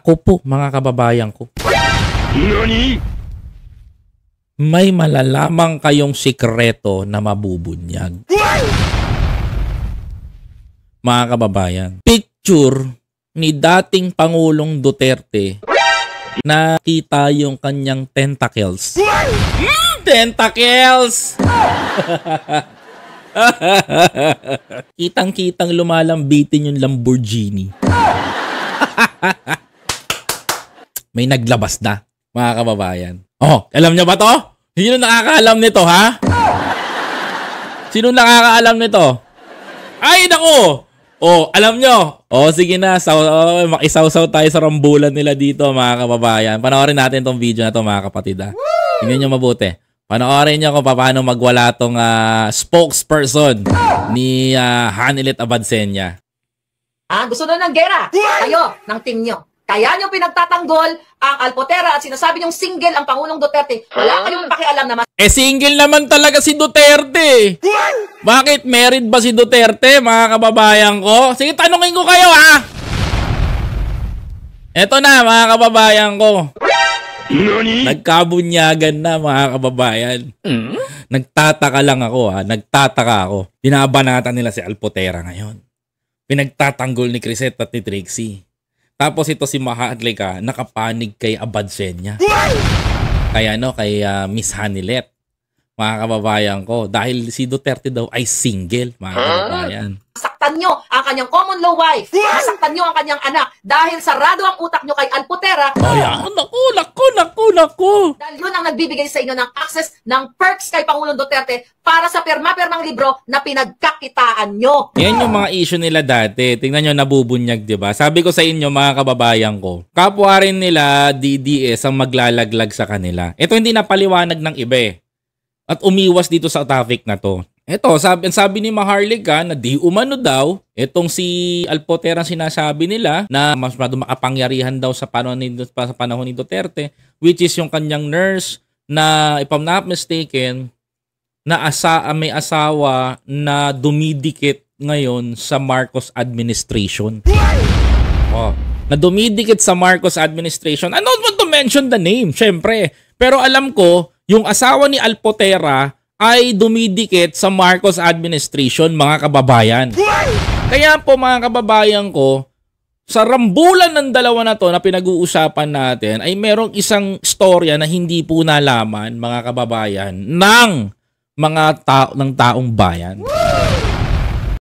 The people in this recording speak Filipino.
Naku po, mga kababayan ko. NANI?! May malalaman kayong sikreto na mabubunyag. Mga kababayan, picture ni dating Pangulong Duterte, nakita yung kanyang tentacles. Tentacles! Kitang-kitang lumalambitin yung Lamborghini. May naglabas na, mga kababayan. Oh, alam niyo ba to? Sino nakakaalam nito, ha? Sino nakakaalam nito? Ay, naku! Oh, alam nyo. Oh, sige na. Makisaw-saw tayo sa rambulan nila dito, mga kababayan. Panoorin natin tong video na to, mga kapatid, ha? Tingnan nyo mabuti. Panoorin nyo kung paano magwala tong spokesperson ni Hanilet Abadsenya. Gusto na ng gera? Kayo, ng team nyo. Kaya nyo pinagtatanggol ang Alpotera at sinasabi nyong single ang Pangulong Duterte. Wala kayong pakialam naman. Single naman talaga si Duterte. Bakit married ba si Duterte, mga kababayan ko? Sige, tanungin ko kayo, ha? Eto na, mga kababayan ko. NANI?! Nagkabunyagan na, mga kababayan. Nagtataka lang ako, ha? Nagtataka ako. Binabanatan nila si Alpotera ngayon. Pinagtatanggol ni Crisette at ni Trixie. Tapos ito si Maharlika nakapanig kay Abadsenya. Kaya kay Miss Hanilet. Mga kababayan ko, dahil si Duterte daw ay single, mga kababayan. Masaktan nyo ang kanyang common law wife. Masaktan nyo ang kanyang anak dahil sarado ang utak nyo kay Alpotera. Ayan, naku. Dahil yun ang nagbibigay sa inyo ng access ng perks kay Pangulong Duterte para sa perma-permang libro na pinagkakitaan nyo. Yan yung mga issue nila dati. Tingnan nyo, nabubunyag, diba? Sabi ko sa inyo, mga kababayan ko, kapwa rin nila DDS ang maglalaglag sa kanila. Ito hindi napaliwanag ng iba, eh. At umiwas dito sa topic na to. Ito, sabi ni Maharlika na di umano daw, itong si Alpotera sinasabi nila na mas makapangyarihan daw sa panahon ni Duterte, which is yung kanyang nurse na, if I'm not mistaken, na may asawa na dumidikit ngayon sa Marcos administration. Oh, na dumidikit sa Marcos administration. I don't want to mention the name, syempre. Pero alam ko, yung asawa ni Alpotera ay dumidikit sa Marcos administration, mga kababayan. Kaya po, mga kababayan ko, sa rambulan ng dalawa na to na pinag-uusapan natin ay merong isang storya na hindi po nalaman, mga kababayan, ng mga taong bayan.